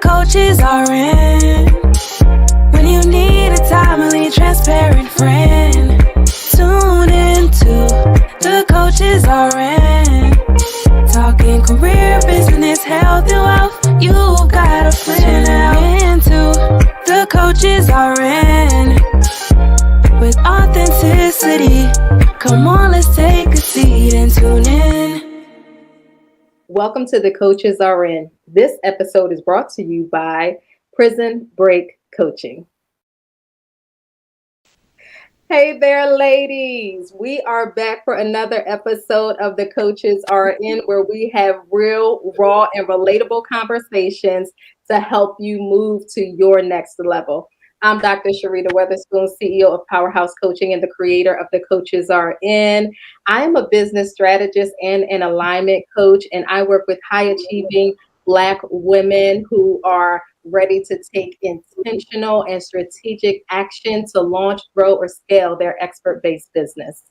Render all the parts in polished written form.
coaches are in. When you need a timely, transparent friend, tune into the coaches are in. Talking career, business, health, and wealth. You got a friend now. Into the coaches are in. With authenticity, come on, let's take a seat and tune in. Welcome to The Coaches Are In. This episode is brought to you by Prison Break Coaching. Hey there, ladies. We are back for another episode of The Coaches Are In, where we have real, raw, and relatable conversations to help you move to your next level. I'm Dr. Sharita Weatherspoon, CEO of Powerhouse Coaching and the creator of The Coaches Are In. I am a business strategist and an alignment coach, and I work with high-achieving Black women who are ready to take intentional and strategic action to launch, grow, or scale their expert-based business.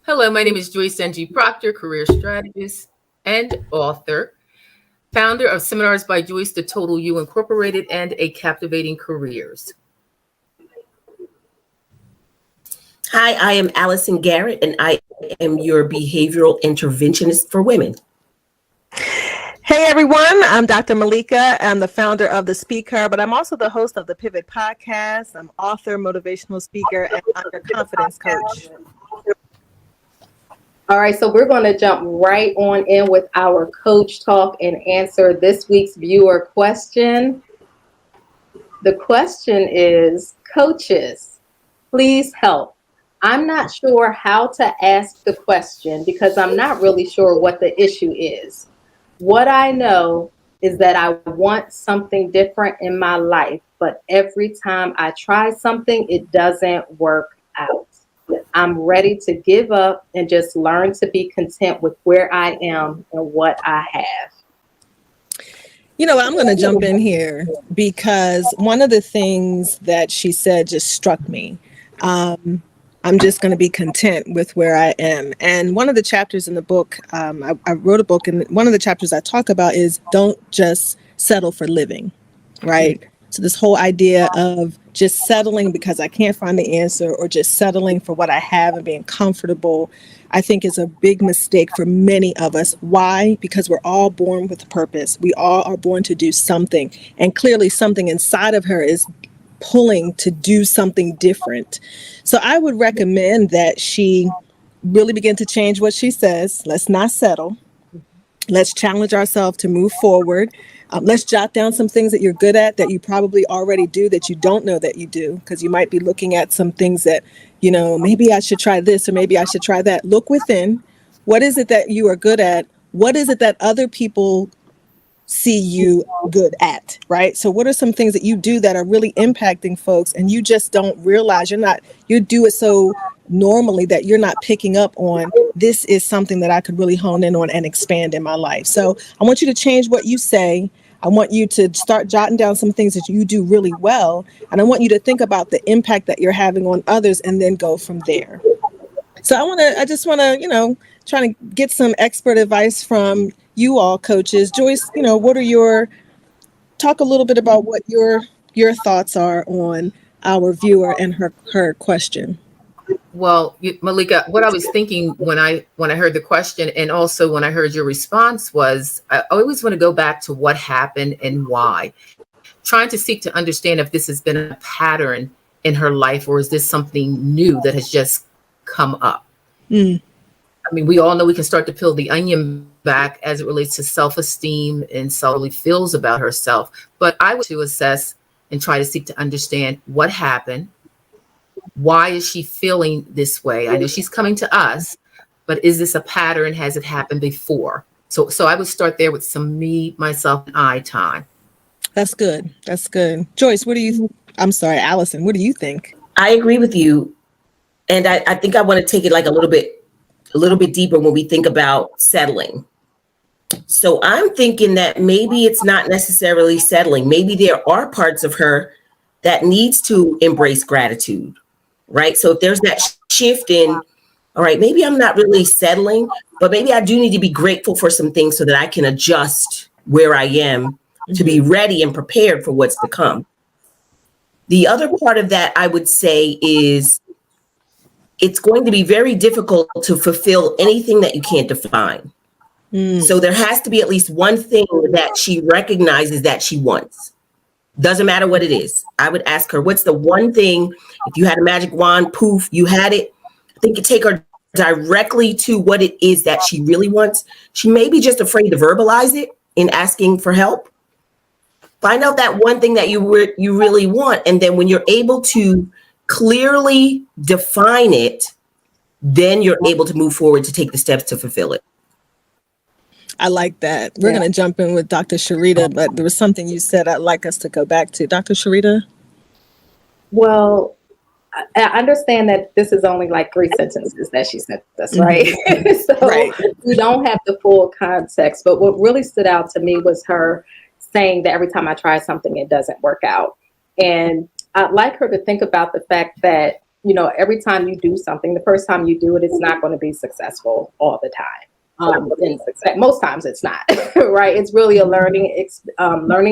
Hello, my name is Joyce N.G. Proctor, career strategist and author, founder of Seminars by Joyce, The Total You Incorporated, and A Captivating Careers. Hi, I am Allison Garrett, and I am your behavioral interventionist for women. Hey everyone, I'm Dr. Malika. I'm the founder of The Speaker, but I'm also the host of the Pivot Podcast. I'm author, motivational speaker, and I'm your confidence coach. All right, so we're going to jump right on in with our coach talk and answer this week's viewer question. The question is, coaches, please help. I'm not sure how to ask the question because I'm not really sure what the issue is. What I know is that I want something different in my life, but every time I try something, it doesn't work out. I'm ready to give up and just learn to be content with where I am and what I have. You know, I'm going to jump in here because one of the things that she said just struck me. I'm just going to be content with where I am. And one of the chapters in the book, I wrote a book, and one of the chapters I talk about is don't just settle for living, right? So this whole idea of just settling because I can't find the answer or just settling for what I have and being comfortable, I think is a big mistake for many of us. Why? Because we're all born with a purpose. We all are born to do something. And clearly something inside of her is pulling to do something different. So I would recommend that she really begin to change what she says. Let's not settle. Let's challenge ourselves to move forward. Let's jot down some things that you're good at that you probably already do that you don't know that you do, because you might be looking at some things that, you know, maybe I should try this or maybe I should try that. Look within. What is it that you are good at? What is it that other people see you good at, right? So what are some things that you do that are really impacting folks and you just don't realize you do it so normally that you're not picking up on, this is something that I could really hone in on and expand in my life. So I want you to change what you say. I want you to start jotting down some things that you do really well. And I want you to think about the impact that you're having on others and then go from there. So I just want to, try to get some expert advice from you all coaches. Joyce, talk a little bit about what your thoughts are on our viewer and her question. Well, Malika, what I was thinking when I heard the question and also when I heard your response was, I always want to go back to what happened and why. Trying to seek to understand if this has been a pattern in her life or is this something new that has just come up. I mean, we all know we can start to peel the onion back as it relates to self-esteem and how she feels about herself. But I would to assess and try to seek to understand what happened. Why is she feeling this way? I know she's coming to us, but is this a pattern? Has it happened before? So I would start there with some me, myself, and I time. That's good. That's good. Joyce, Allison, what do you think? I agree with you. And I think I want to take it like a little bit deeper when we think about settling. So I'm thinking that maybe it's not necessarily settling. Maybe there are parts of her that needs to embrace gratitude, right? So if there's that shift in, all right, maybe I'm not really settling, but maybe I do need to be grateful for some things so that I can adjust where I am to be ready and prepared for what's to come. The other part of that, I would say, is it's going to be very difficult to fulfill anything that you can't define. So there has to be at least one thing that she recognizes that she wants. Doesn't matter what it is. I would ask her, what's the one thing, if you had a magic wand, poof, you had it. I think you take her directly to what it is that she really wants. She may be just afraid to verbalize it in asking for help. Find out that one thing that you really want. And then when you're able to clearly define it, then you're able to move forward to take the steps to fulfill it. I like that. We're going to jump in with Dr. Sharita, but there was something you said I'd like us to go back to. Dr. Sharita? Well, I understand that this is only like 3 sentences that she sent us, right? So we don't have the full context, but what really stood out to me was her saying that every time I try something, it doesn't work out. And I'd like her to think about the fact that, you know, every time you do something, the first time you do it, it's not going to be successful all the time. Most times it's not, right? It's really a learning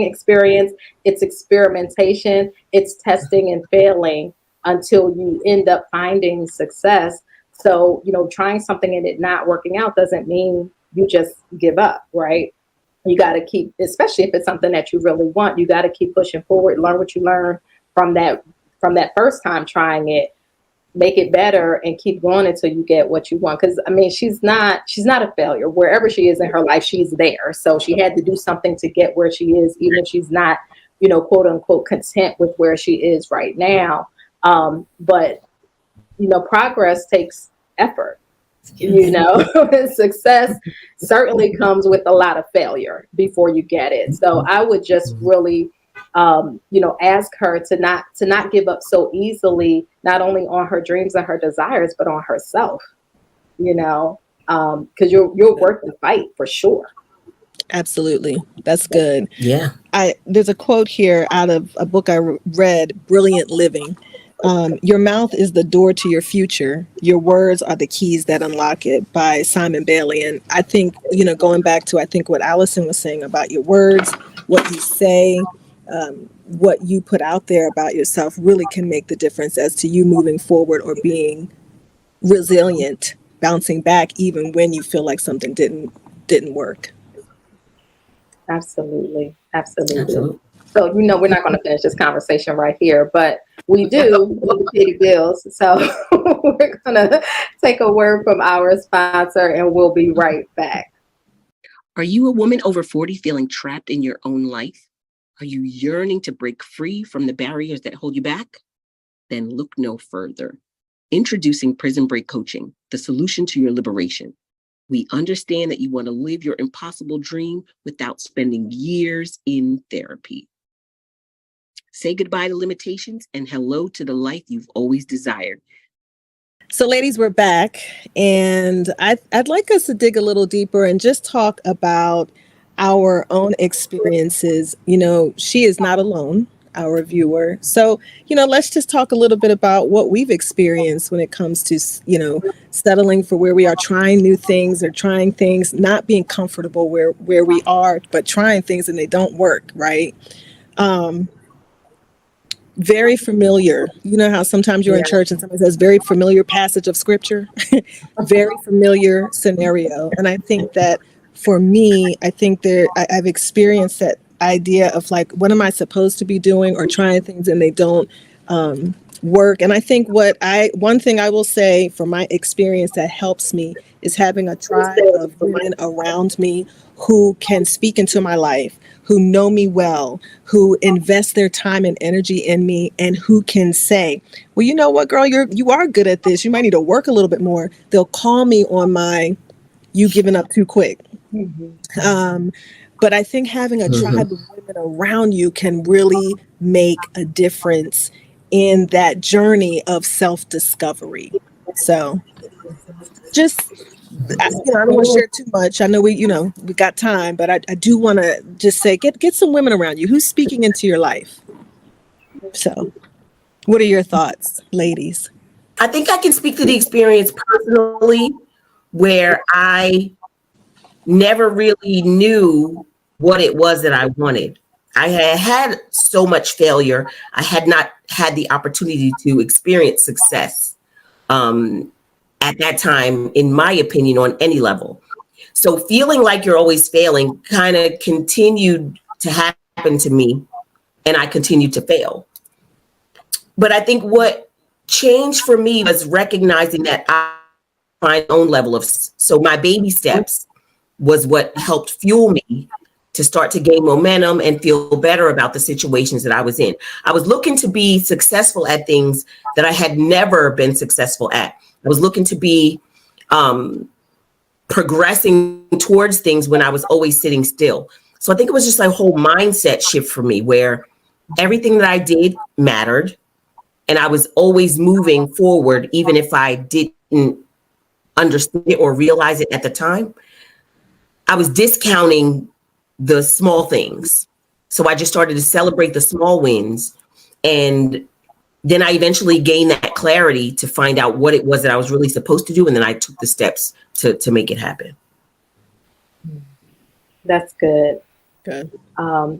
experience. It's experimentation. It's testing and failing until you end up finding success. So, you know, trying something and it not working out doesn't mean you just give up, right? You got to keep, especially if it's something that you really want, you got to keep pushing forward, learn what you learned from that first time trying it, make it better, and keep going until you get what you want. Because I mean, she's not a failure. Wherever she is in her life, she's there. So she had to do something to get where she is, even if she's not, you know, quote unquote, content with where she is right now. But you know, progress takes effort. You know, success certainly comes with a lot of failure before you get it. So I would just really, you know, ask her to not give up so easily, not only on her dreams and her desires, but on herself, you know, because you're worth the fight for sure. Absolutely. That's good. Yeah. There's a quote here out of a book I read, Brilliant Living. Your mouth is the door to your future. Your words are the keys that unlock it, by Simon Bailey. And I think, you know, going back to, I think what Allison was saying about your words, what you say, what you put out there about yourself really can make the difference as to you moving forward or being resilient, bouncing back even when you feel like something didn't work. Absolutely. So, you know, we're not going to finish this conversation right here, but we do need to pay the bills. So we're going to take a word from our sponsor and we'll be right back. Are you a woman over 40 feeling trapped in your own life? Are you yearning to break free from the barriers that hold you back? Then look no further. Introducing Prison Break Coaching, the solution to your liberation. We understand that you want to live your impossible dream without spending years in therapy. Say goodbye to limitations and hello to the life you've always desired. So ladies, we're back, and I'd like us to dig a little deeper and just talk about our own experiences. You know, she is not alone, our viewer. So, you know, let's just talk a little bit about what we've experienced when it comes to, you know, settling for where we are, trying new things or trying things, not being comfortable where we are, but trying things and they don't work, right? Very familiar. You know how sometimes you're in church and someone says very familiar passage of scripture, very familiar scenario. And I think that for me, I've experienced that idea of like, what am I supposed to be doing or trying things and they don't work. And I think one thing I will say from my experience that helps me is having a tribe of women around me who can speak into my life, who know me well, who invest their time and energy in me, and who can say, well, you know what, girl, you are good at this. You might need to work a little bit more. They'll call me on my, you giving up too quick. Mm-hmm. But I think having a tribe of women around you can really make a difference in that journey of self-discovery. So just, I don't want to share too much. I know we got time, but I do want to just say, get some women around you. Who's speaking into your life? So what are your thoughts, ladies? I think I can speak to the experience personally where I never really knew what it was that I wanted. I had so much failure. I had not had the opportunity to experience success at that time, in my opinion, on any level. So feeling like you're always failing kind of continued to happen to me, and I continued to fail. But I think what changed for me was recognizing that I find my own level of, so my baby steps was what helped fuel me to start to gain momentum and feel better about the situations that I was in. I was looking to be successful at things that I had never been successful at. I was looking to be progressing towards things when I was always sitting still. So I think it was just a whole mindset shift for me where everything that I did mattered. And I was always moving forward, even if I didn't understand it or realize it at the time. I was discounting the small things. So I just started to celebrate the small wins. And then I eventually gained that clarity to find out what it was that I was really supposed to do. And then I took the steps to make it happen. That's good. Good.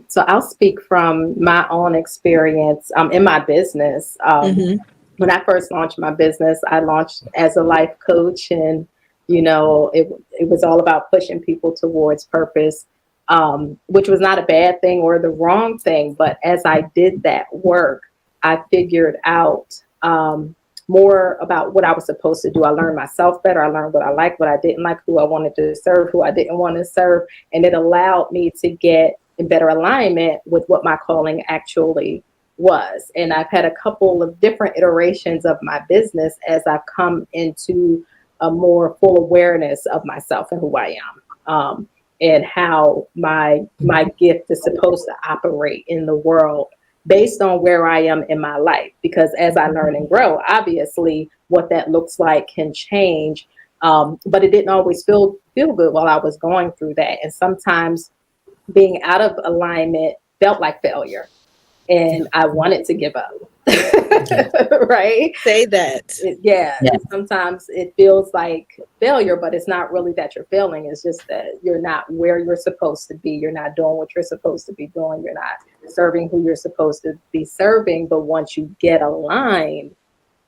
So I'll speak from my own experience in my business. When I first launched my business, I launched as a life coach, and it was all about pushing people towards purpose, which was not a bad thing or the wrong thing. But as I did that work, I figured out more about what I was supposed to do. I learned myself better. I learned what I liked, what I didn't like, who I wanted to serve, who I didn't want to serve. And it allowed me to get in better alignment with what my calling actually was. And I've had a couple of different iterations of my business as I've come into a more full awareness of myself and who I am, and how my gift is supposed to operate in the world based on where I am in my life. Because as I learn and grow, obviously what that looks like can change. But it didn't always feel good while I was going through that. And sometimes being out of alignment felt like failure, and I wanted to give up. Right? Say that. Yeah. Sometimes it feels like failure, but it's not really that you're failing. It's just that you're not where you're supposed to be. You're not doing what you're supposed to be doing. You're not serving who you're supposed to be serving. But once you get aligned,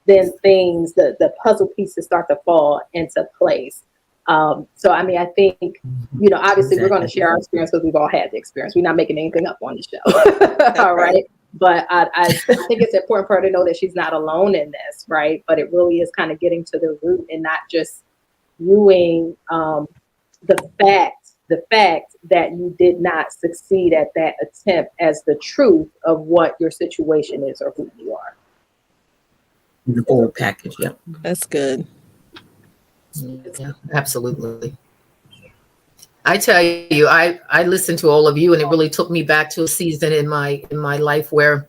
then things, the puzzle pieces start to fall into place. So, I mean, I think, obviously we're going to share our experience because we've all had the experience. We're not making anything up on the show. All right. But I think it's important for her to know that she's not alone in this, right? But it really is kind of getting to the root and not just viewing the fact that you did not succeed at that attempt as the truth of what your situation is or who you are. The whole package, yeah. That's good. Yeah, absolutely. I tell you, I listened to all of you, and it really took me back to a season in my life where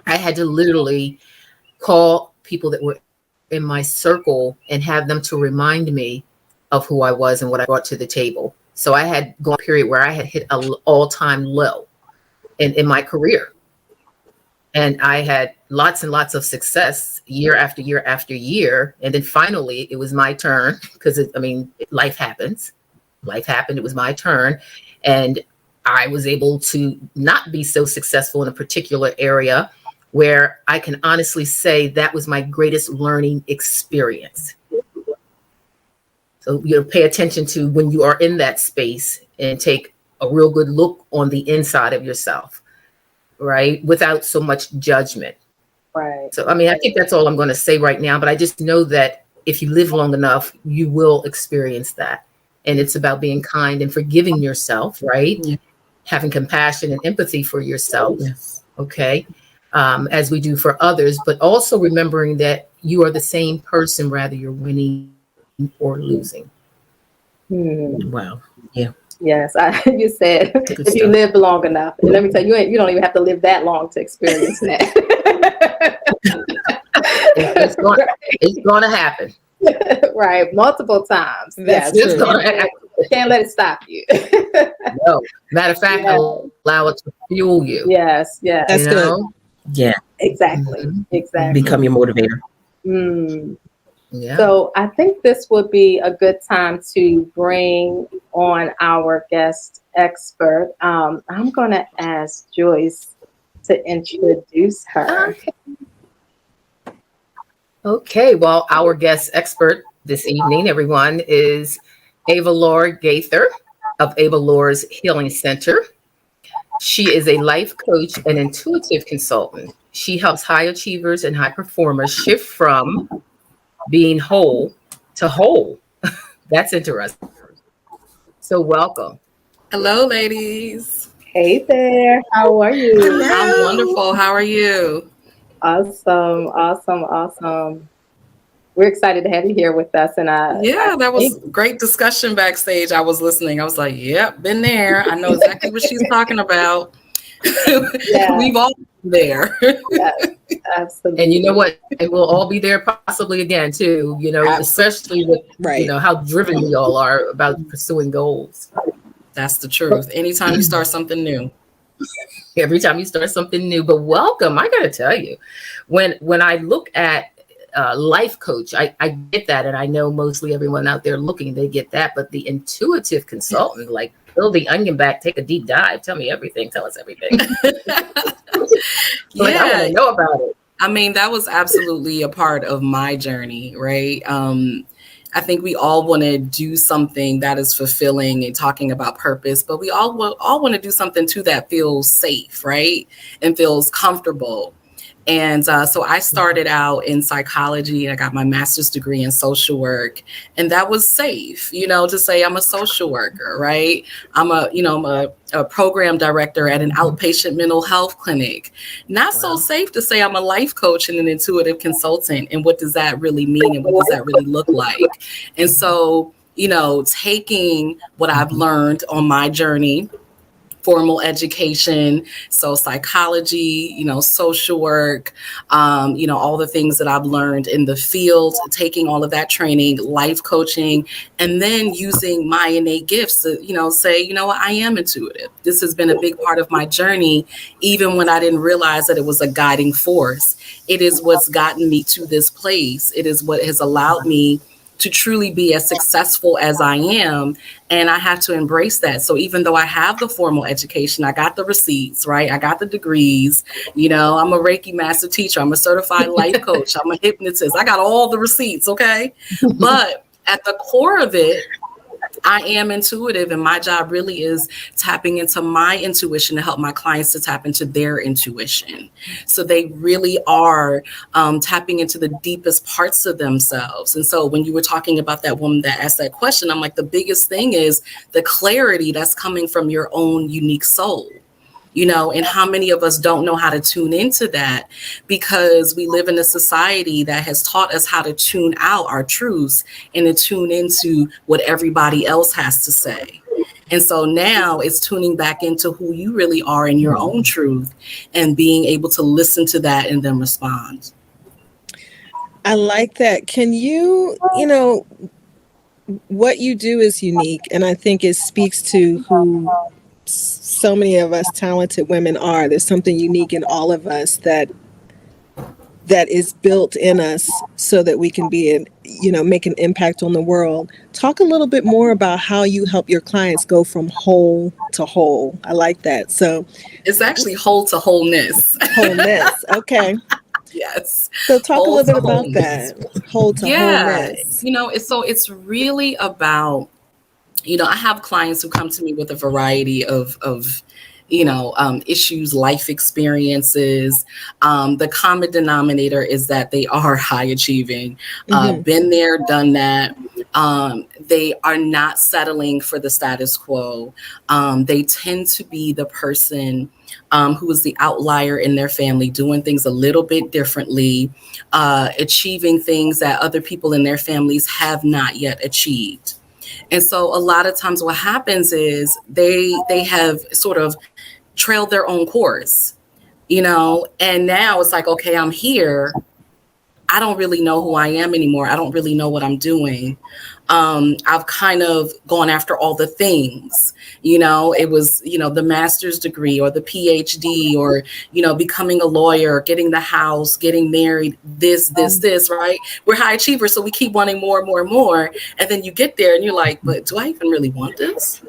I had to literally call people that were in my circle and have them to remind me of who I was and what I brought to the table. So I had gone a period where I had hit an all-time low in my career. And I had lots and lots of success year after year after year. And then finally, it was my turn because, life happens. Life happened. It was my turn. And I was able to not be so successful in a particular area where I can honestly say that was my greatest learning experience. So, pay attention to when you are in that space and take a real good look on the inside of yourself. Right? Without so much judgment. Right. So, I think that's all I'm going to say right now, but I just know that if you live long enough, you will experience that. And it's about being kind and forgiving yourself, right? Yeah. Having compassion and empathy for yourself. Yes. Okay. As we do for others, but also remembering that you are the same person, whether you're winning or losing. Wow. Yeah. Yes, you said if you live long enough, and let me tell you, you don't even have to live that long to experience that. It's going to happen. Right, multiple times. That's yes, true. Can't let it stop you. No, matter of fact, allow it to fuel you. Yes, yes. That's good. Yeah. Exactly. Become your motivator. Yeah. So I think this would be a good time to bring on our guest expert. I'm going to ask Joyce to introduce her. Okay. Well, our guest expert this evening, everyone, is Avalaura Gaither of Avalaura's Healing Center. She is a life coach and intuitive consultant. She helps high achievers and high performers shift from being whole to whole. That's interesting. So, welcome. Hello, ladies. Hey there, how are you? I'm wonderful. How are you? Awesome, awesome, awesome. We're excited to have you here with us. And Yeah, that was great discussion backstage. I was listening. I was like, yep, been there. I know exactly what she's talking about. Yeah. We've all been there. Yes, absolutely. And you know what? And we'll all be there possibly again, too, you know, especially with, you know, how driven we all are about pursuing goals. That's the truth. Anytime you start something new. Every time you start something new. But welcome, I got to tell you, when I look at life coach, I get that. And I know mostly everyone out there looking, they get that. But the intuitive consultant, like peel the onion back, take a deep dive, tell me everything, tell us everything. Like, I want to know about it. I mean, that was absolutely a part of my journey, right? I think we all want to do something that is fulfilling and talking about purpose, but we all want to do something too that feels safe, right? And feels comfortable. And so I started out in psychology. I got my master's degree in social work, and that was safe, you know, to say I'm a social worker, right? I'm a program director at an outpatient mental health clinic. Not so safe to say I'm a life coach and an intuitive consultant. And what does that really mean? And what does that really look like? And so, you know, taking what I've learned on my journey, formal education, so psychology, you know, social work, you know, all the things that I've learned in the field, taking all of that training, life coaching, and then using my innate gifts to, you know, say, you know what, I am intuitive. This has been a big part of my journey, even when I didn't realize that it was a guiding force. It is what's gotten me to this place. It is what has allowed me to truly be as successful as I am. And I have to embrace that. So even though I have the formal education, I got the receipts, right? I got the degrees, you know, I'm a Reiki master teacher. I'm a certified life coach. I'm a hypnotist. I got all the receipts. Okay. But at the core of it, I am intuitive, and my job really is tapping into my intuition to help my clients to tap into their intuition. So they really are tapping into the deepest parts of themselves. And so when you were talking about that woman that asked that question, I'm like, the biggest thing is the clarity that's coming from your own unique soul. You know, and how many of us don't know how to tune into that, because we live in a society that has taught us how to tune out our truths and to tune into what everybody else has to say. And so now it's tuning back into who you really are in your own truth and being able to listen to that and then respond. I like that. Can you, you know, what you do is unique, and I think it speaks to who so many of us talented women are. There's something unique in all of us that is built in us so that we can be, make an impact on the world. Talk a little bit more about how you help your clients go from whole to whole. I like that. So it's actually whole to wholeness. Wholeness. Okay. Yes. So talk a little bit about that. Whole to wholeness. You know, it's really about, you know, I have clients who come to me with a variety of issues, life experiences. The common denominator is that they are high achieving, been there, done that. They are not settling for the status quo. They tend to be the person who is the outlier in their family, doing things a little bit differently, achieving things that other people in their families have not yet achieved. And so a lot of times what happens is they have sort of trailed their own course, you know, and now it's like, okay, I'm here. I don't really know who I am anymore. I don't really know what I'm doing. I've kind of gone after all the things, it was, the master's degree or the PhD or, becoming a lawyer, getting the house, getting married, this, right? We're high achievers. So we keep wanting more and more and more. And then you get there and you're like, but do I even really want this?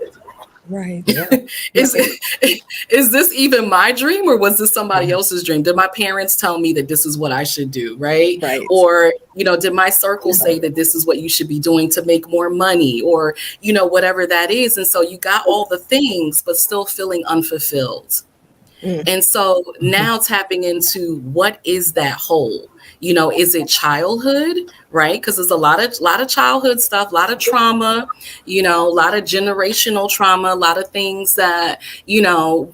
Right. Yeah. Is this even my dream, or was this somebody else's dream? Did my parents tell me that this is what I should do, right? Or did my circle say that this is what you should be doing to make more money, or whatever that is? And so you got all the things but still feeling unfulfilled. And so now tapping into what is that hole? Is it childhood, right? Because there's a lot of childhood stuff, a lot of trauma, a lot of generational trauma, a lot of things that,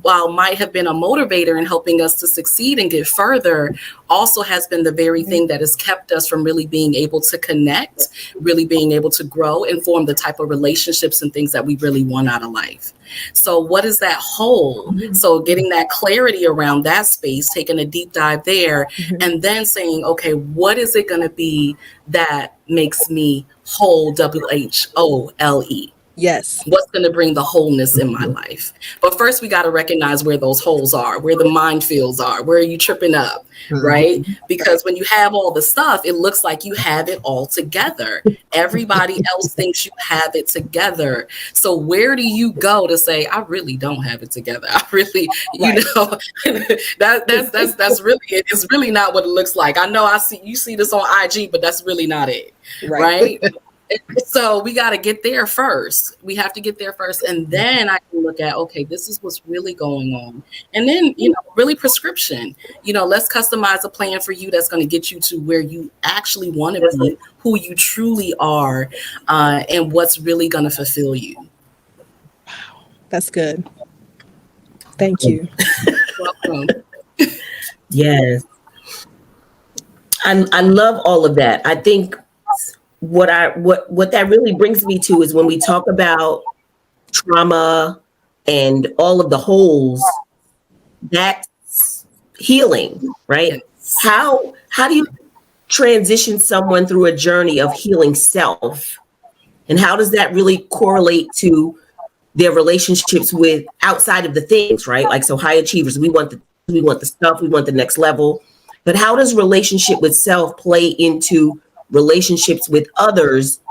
while might have been a motivator in helping us to succeed and get further, also has been the very thing that has kept us from really being able to connect, really being able to grow and form the type of relationships and things that we really want out of life. So what is that whole? So getting that clarity around that space, taking a deep dive there, and then saying, okay, what is it going to be that makes me whole, WHOLE? Yes. What's going to bring the wholeness in my life? But first, we got to recognize where those holes are, where the minefields are, where are you tripping up, right? Because when you have all the stuff, it looks like you have it all together. Everybody else thinks you have it together. So where do you go to say, I really don't have it together? I really, that's really it. It's really not what it looks like. I know you see this on IG, but that's really not it, right? So we got to get there first. We have to get there first. And then I can look at, okay, this is what's really going on. And then, really prescription, let's customize a plan for you that's going to get you to where you actually want to be, who you truly are, and what's really going to fulfill you. Wow. That's good. Thank you. Welcome. Yes. I love all of that. I think what that really brings me to is when we talk about trauma and all of the holes, that's healing, right? How do you transition someone through a journey of healing self? And how does that really correlate to their relationships with outside of the things, right? Like, so high achievers, we want the stuff, we want the next level. But how does relationship with self play into relationships with others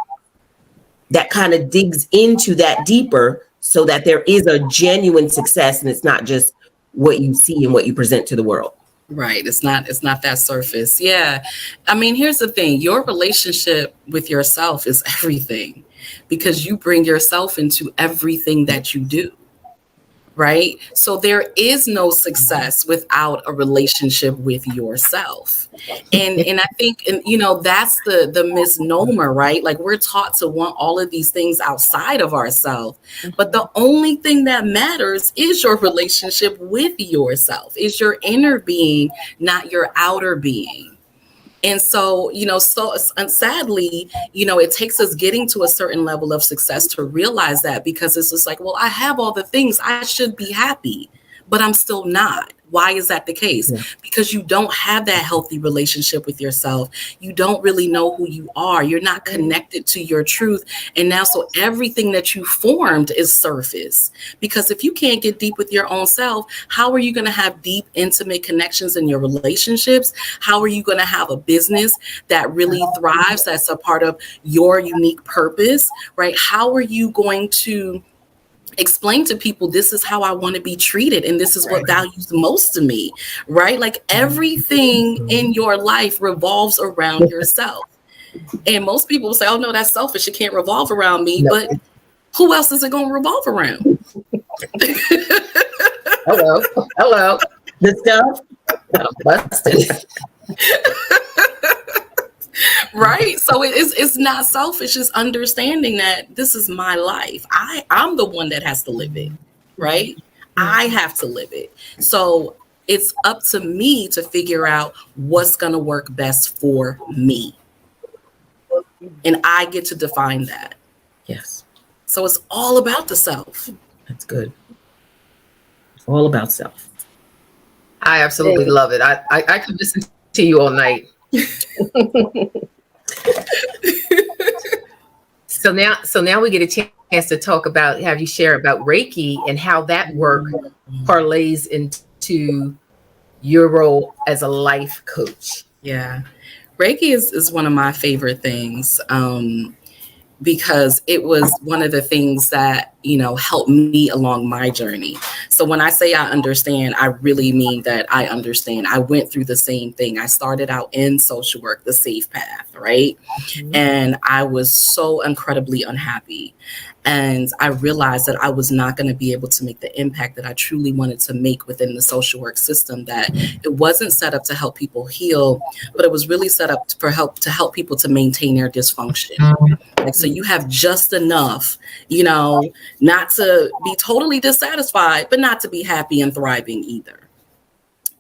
that kind of digs into that deeper so that there is a genuine success and it's not just what you see and what you present to the world? Right. It's not that surface. Yeah. I mean, here's the thing. Your relationship with yourself is everything, because you bring yourself into everything that you do. Right. So there is no success without a relationship with yourself. And I think, that's the misnomer, right? Like, we're taught to want all of these things outside of ourselves. But the only thing that matters is your relationship with yourself, is your inner being, not your outer being. And so, sadly, it takes us getting to a certain level of success to realize that, because it's just like, well, I have all the things, I should be happy, but I'm still not. Why is that the case? Yeah. Because you don't have that healthy relationship with yourself. You don't really know who you are. You're not connected to your truth. And now, so everything that you formed is surface. Because if you can't get deep with your own self, how are you going to have deep, intimate connections in your relationships? How are you going to have a business that really thrives, that's a part of your unique purpose, right? How are you going to explain to people, this is how I want to be treated, and this is what values most to me, right? Like, everything in your life revolves around yourself. And most people say, oh no, that's selfish, it can't revolve around me. No. But who else is it going to revolve around? Hello. The stuff. Busted. Right. So it's not selfish. It's understanding that this is my life. I'm the one that has to live it. Right. I have to live it. So it's up to me to figure out what's going to work best for me. And I get to define that. Yes. So it's all about the self. That's good. It's all about self. I absolutely love it. I could listen to you all night. So now we get a chance to talk about, have you share about Reiki and how that work parlays into your role as a life coach. Yeah. Reiki is one of my favorite things. Because it was one of the things that, helped me along my journey. So when I say I understand, I really mean that I understand. I went through the same thing. I started out in social work, the safe path, right? Mm-hmm. And I was so incredibly unhappy. And I realized that I was not going to be able to make the impact that I truly wanted to make within the social work system, that it wasn't set up to help people heal, but it was really set up to help people to maintain their dysfunction. Like, so you have just enough, not to be totally dissatisfied, but not to be happy and thriving either.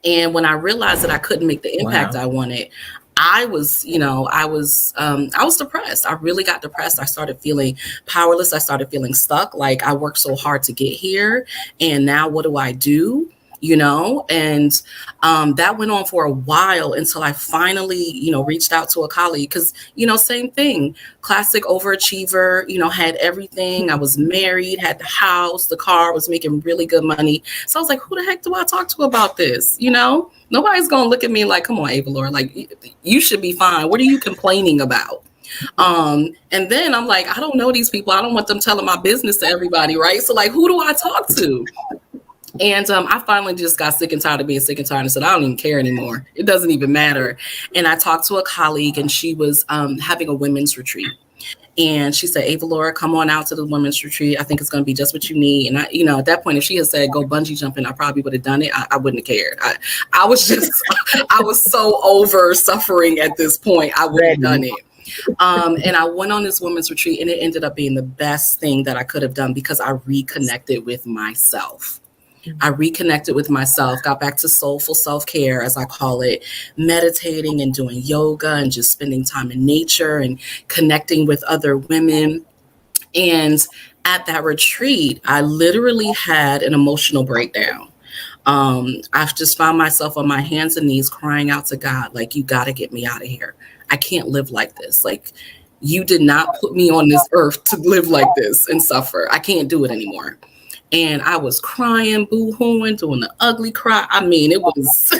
And when I realized that I couldn't make the impact I wanted, I was depressed. I really got depressed. I started feeling powerless. I started feeling stuck. Like, I worked so hard to get here, and now what do I do? And that went on for a while until I finally, reached out to a colleague, because, same thing, classic overachiever, had everything. I was married, had the house, the car, was making really good money. So I was like, who the heck do I talk to about this? Nobody's going to look at me like, come on, Avalaura, like, you should be fine. What are you complaining about? And then I'm like, I don't know these people. I don't want them telling my business to everybody, right? So, like, who do I talk to? And I finally just got sick and tired of being sick and tired and said, I don't even care anymore. It doesn't even matter. And I talked to a colleague, and she was having a women's retreat. And she said, Avalaura, come on out to the women's retreat. I think it's going to be just what you need. And I, at that point, if she had said, go bungee jumping, I probably would have done it. I wouldn't have cared. I was so over suffering at this point. I would have done it. And I went on this women's retreat, and it ended up being the best thing that I could have done, because I reconnected with myself. I reconnected with myself, got back to soulful self-care, as I call it, meditating and doing yoga and just spending time in nature and connecting with other women. And at that retreat, I literally had an emotional breakdown. I've just found myself on my hands and knees crying out to God, like, you got to get me out of here. I can't live like this. Like, you did not put me on this earth to live like this and suffer. I can't do it anymore. And I was crying, boo-hooing, doing the ugly cry. I mean, it was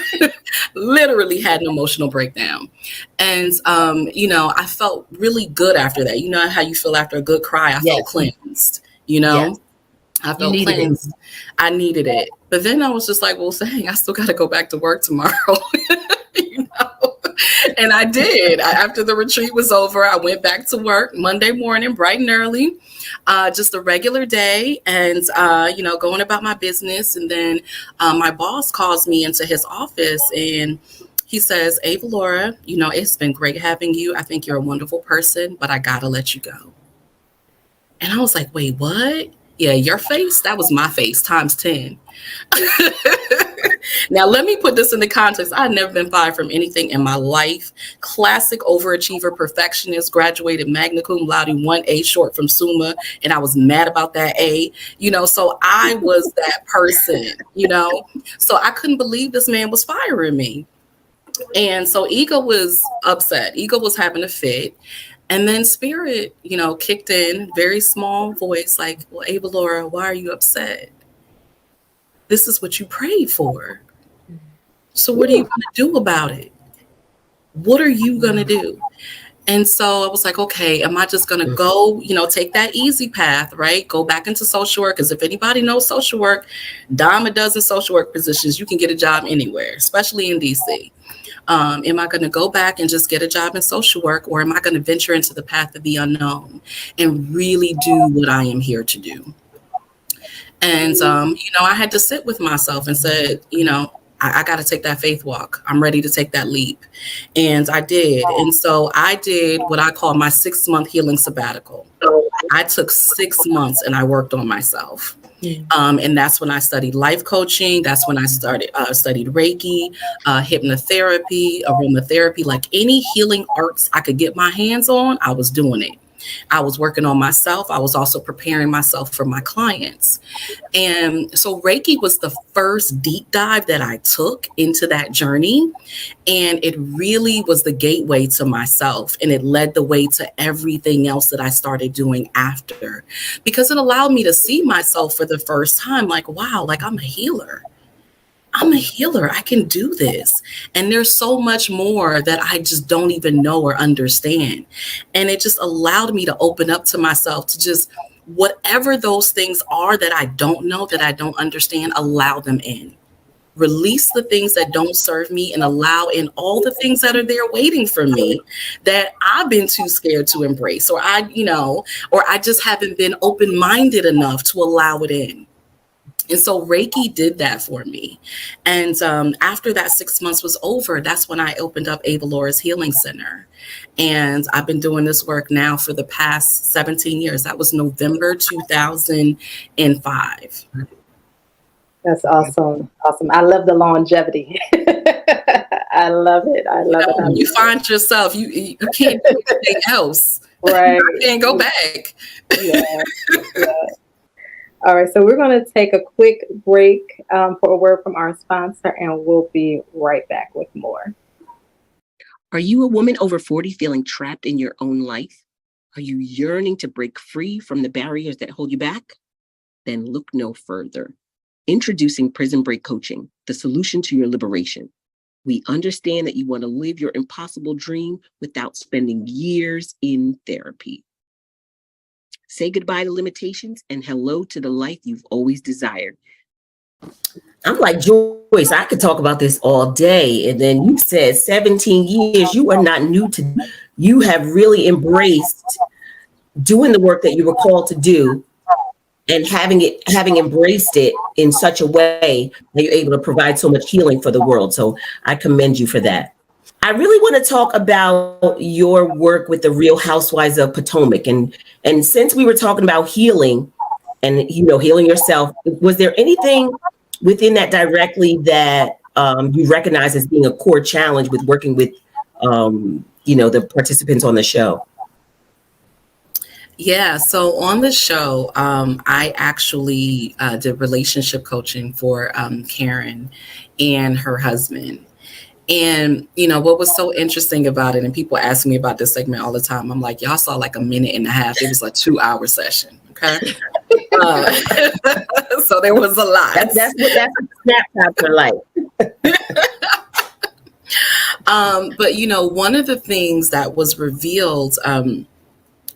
literally had an emotional breakdown. And, I felt really good after that. You know how you feel after a good cry? I felt cleansed, Yes. I felt cleansed. I needed it. But then I was just like, well, dang, I still got to go back to work tomorrow. And I did. After the retreat was over, I went back to work Monday morning, bright and early, just a regular day, and, going about my business. And then my boss calls me into his office, and he says, Avalaura, it's been great having you. I think you're a wonderful person, but I got to let you go. And I was like, wait, what? Yeah, your face? That was my face times 10. Now, let me put this into context. I've never been fired from anything in my life. Classic overachiever, perfectionist, graduated magna cum laude, 1A short from Summa, and I was mad about that A, so I was that person, so I couldn't believe this man was firing me. And so ego was upset. Ego was having a fit. And then spirit, kicked in, very small voice, like, well, Avalaura, why are you upset? This is what you prayed for. So what are you going to do about it? What are you going to do? And so I was like, okay, am I just going to go, take that easy path, right? Go back into social work. Because if anybody knows social work, dime a dozen social work positions, you can get a job anywhere, especially in DC. Am I going to go back and just get a job in social work, or am I going to venture into the path of the unknown and really do what I am here to do? And, I had to sit with myself and said, I got to take that faith walk. I'm ready to take that leap. And I did. And so I did what I call my 6-month healing sabbatical. I took 6 months and I worked on myself. And that's when I studied life coaching. That's when I studied Reiki, hypnotherapy, aromatherapy, like any healing arts I could get my hands on, I was doing it. I was working on myself. I was also preparing myself for my clients. And so Reiki was the first deep dive that I took into that journey. And it really was the gateway to myself. And it led the way to everything else that I started doing after, because it allowed me to see myself for the first time, like, wow, like I'm a healer. I'm a healer. I can do this. And there's so much more that I just don't even know or understand. And it just allowed me to open up to myself, to just whatever those things are that I don't know, that I don't understand, allow them in. Release the things that don't serve me and allow in all the things that are there waiting for me that I've been too scared to embrace, or I just haven't been open-minded enough to allow it in. And so Reiki did that for me. And after that 6 months was over, that's when I opened up Avalaura's Healing Center. And I've been doing this work now for the past 17 years. That was November 2005. That's awesome. Awesome. I love the longevity. I love it. I love it. When you find yourself, you can't do anything else. Right. You can't go back. Yeah. Yeah. All right, so we're going to take a quick break for a word from our sponsor, and we'll be right back with more. Are you a woman over 40 feeling trapped in your own life? Are you yearning to break free from the barriers that hold you back? Then look no further. Introducing Prison Break Coaching, the solution to your liberation. We understand that you want to live your impossible dream without spending years in therapy. Say goodbye to limitations and hello to the life you've always desired. I'm like, Joyce, I could talk about this all day. And then you said 17 years, you are not new to, you have really embraced doing the work that you were called to do, and having embraced it in such a way that you're able to provide so much healing for the world. So I commend you for that. I really want to talk about your work with the Real Housewives of Potomac. And since we were talking about healing and, healing yourself, was there anything within that directly that you recognize as being a core challenge with working with, the participants on the show? Yeah, so on the show, I actually did relationship coaching for Karen and her husband. And, what was so interesting about it, and people ask me about this segment all the time, I'm like, y'all saw like a minute and a half. It was a 2-hour session. Okay. So there was a lot. That's what snapshots are like. But, one of the things that was revealed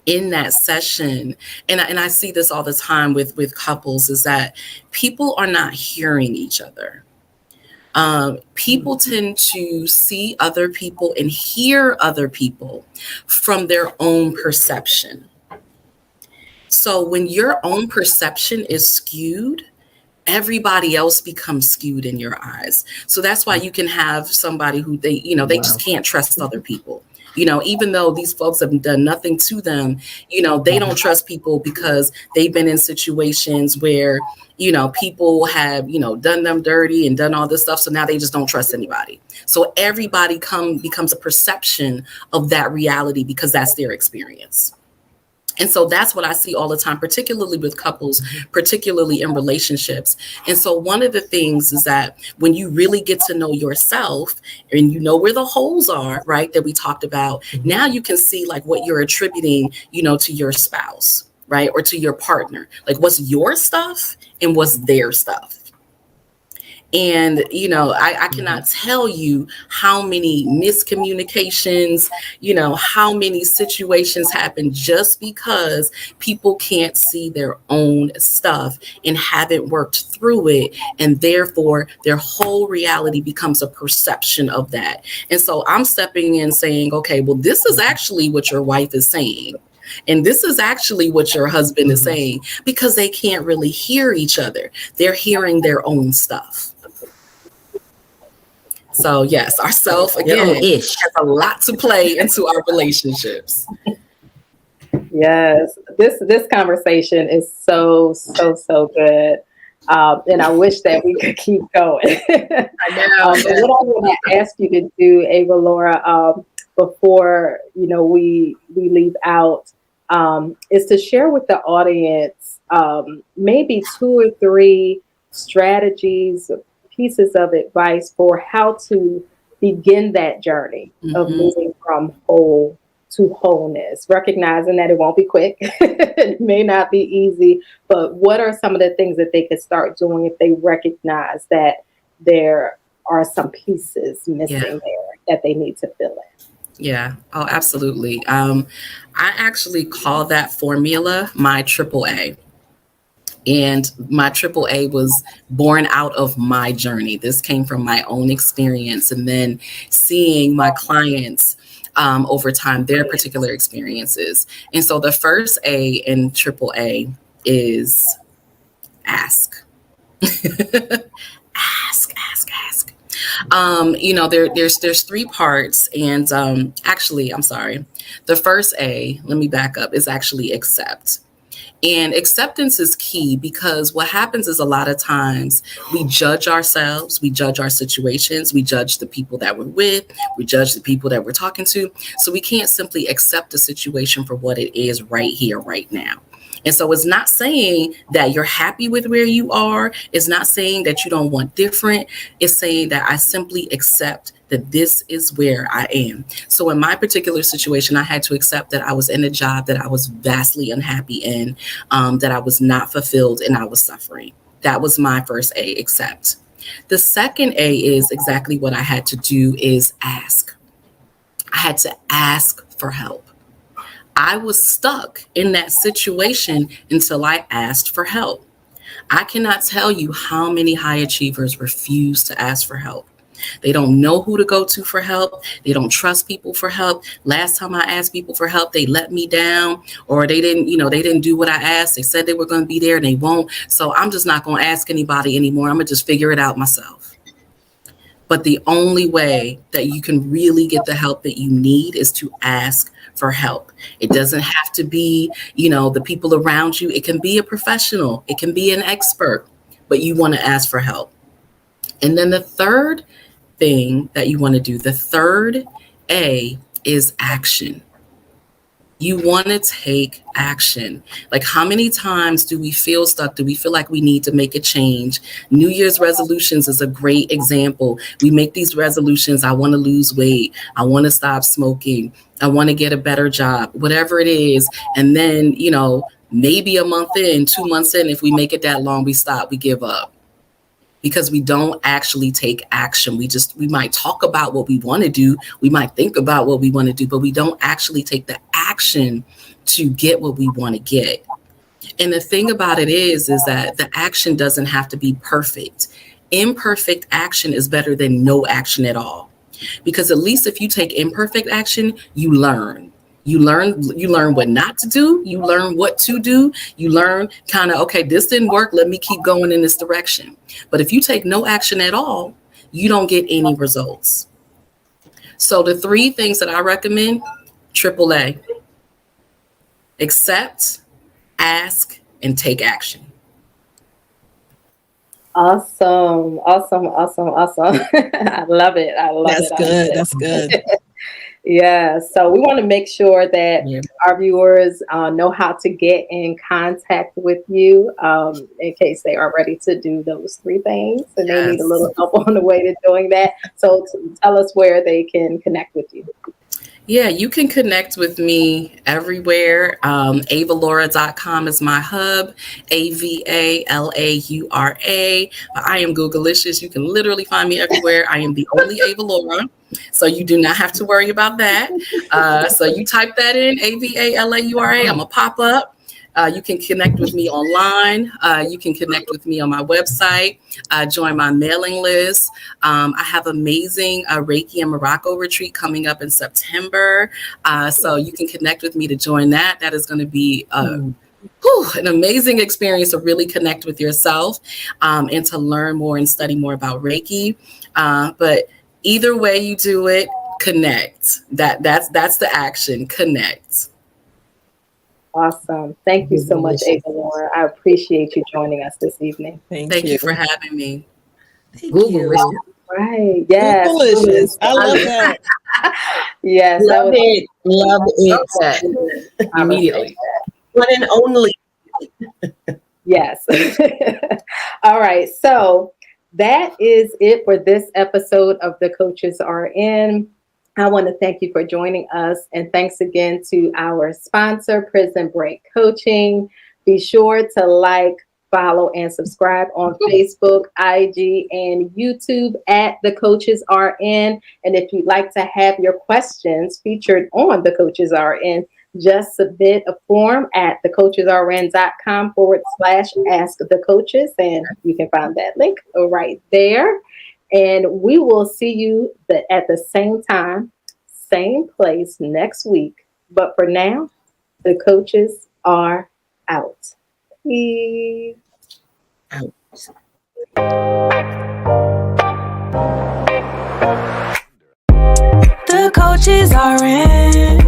in that session, and I see this all the time with couples, is that people are not hearing each other. People tend to see other people and hear other people from their own perception. So when your own perception is skewed, everybody else becomes skewed in your eyes. So that's why you can have somebody who they just can't trust other people. Even though these folks have done nothing to them, they don't trust people because they've been in situations where, people have, done them dirty and done all this stuff. So now they just don't trust anybody. So everybody becomes a perception of that reality because that's their experience. And so that's what I see all the time, particularly with couples, particularly in relationships. And so one of the things is that when you really get to know yourself and you know where the holes are, right, that we talked about, now you can see like what you're attributing, to your spouse, right, or to your partner, like what's your stuff and what's their stuff. And, I cannot tell you how many miscommunications, how many situations happen just because people can't see their own stuff and haven't worked through it. And therefore, their whole reality becomes a perception of that. And so I'm stepping in saying, okay, well, this is actually what your wife is saying. And this is actually what your husband is saying, because they can't really hear each other. They're hearing their own stuff. So yes, our self again has a lot to play into our relationships. Yes, this conversation is so good, and I wish that we could keep going. I know. What I want to ask you to do, Avalaura, before we leave out, is to share with the audience maybe 2 or 3 strategies, pieces of advice for how to begin that journey of moving from whole to wholeness, recognizing that it won't be quick, it may not be easy, but what are some of the things that they could start doing if they recognize that there are some pieces missing there that they need to fill in? Yeah. Oh, absolutely. I actually call that formula my triple A. And my triple A was born out of my journey. This came from my own experience and then seeing my clients over time, their particular experiences. And so the first A in triple A is ask. ask. There's 3 parts, and actually, I'm sorry. The first A, let me back up, is actually accept. And acceptance is key because what happens is a lot of times we judge ourselves, we judge our situations, we judge the people that we're with, we judge the people that we're talking to. So we can't simply accept the situation for what it is right here, right now. And so it's not saying that you're happy with where you are. It's not saying that you don't want different. It's saying that I simply accept that this is where I am. So in my particular situation, I had to accept that I was in a job that I was vastly unhappy in, that I was not fulfilled and I was suffering. That was my first A, accept. The second A is exactly what I had to do is ask. I had to ask for help. I was stuck in that situation until I asked for help. I cannot tell you how many high achievers refuse to ask for help. They don't know who to go to for help. They don't trust people for help. Last time I asked people for help, they let me down, or they didn't do what I asked. They said they were going to be there and they won't. So I'm just not going to ask anybody anymore. I'm going to just figure it out myself. But the only way that you can really get the help that you need is to ask for help. It doesn't have to be, the people around you. It can be a professional. It can be an expert, but you want to ask for help. And then the third thing that you want to do, the third A, is action. You want to take action. Like, how many times do we feel stuck? Do we feel like we need to make a change? New Year's resolutions is a great example. We make these resolutions. I want to lose weight. I want to stop smoking. I want to get a better job, whatever it is. And then, maybe a month in, 2 months in, if we make it that long, we stop, we give up. Because we don't actually take action. We might talk about what we want to do. We might think about what we want to do, but we don't actually take the action to get what we want to get. And the thing about it is that the action doesn't have to be perfect. Imperfect action is better than no action at all. Because at least if you take imperfect action, you learn. You learn what not to do. You learn what to do. You learn kind of, okay, this didn't work. Let me keep going in this direction. But if you take no action at all, you don't get any results. So the 3 things that I recommend, AAA, accept, ask, and take action. Awesome. I love it. That's good. Yeah, so we want to make sure that our viewers know how to get in contact with you in case they are ready to do those 3 things and they need a little help on the way to doing that. So tell us where they can connect with you. Yeah, you can connect with me everywhere. Avalaura.com is my hub, Avalaura. I am Googleicious. You can literally find me everywhere. I am the only Avalaura, so you do not have to worry about that. So you type that in, Avalaura, I'm going to pop up. You can connect with me online. You can connect with me on my website. Join my mailing list. I have amazing Reiki and Morocco retreat coming up in September. So you can connect with me to join that. That is going to be an amazing experience to really connect with yourself and to learn more and study more about Reiki. But either way you do it, connect. That's the action. Connect. Awesome. Thank you so much, Avalaura. I appreciate you joining us this evening. Thank you for having me. Thank you. Right. Yes. Foolishness. I love that. Yes. Love it. Love it. Okay. Immediately. One and only. Yes. All right. So that is it for this episode of The Coaches Are In. I want to thank you for joining us. And thanks again to our sponsor, Prison Break Coaching. Be sure to like, follow, and subscribe on Facebook, IG, and YouTube at The Coaches Are In. And if you'd like to have your questions featured on The Coaches Are In, just submit a form at thecoachesrn.com/askthecoaches, and you can find that link right there. And we will see you at the same time, same place next week. But for now, the coaches are out. Peace. Out. The coaches are in.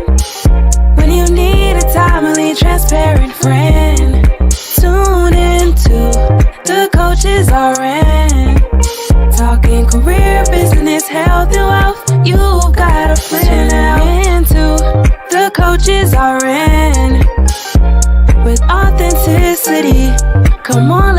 When you need a timely, transparent friend, tune into The Coaches Are In. Talking career, business, health, and wealth. You've got a friend now. Into The Coaches Are In. With authenticity, come on.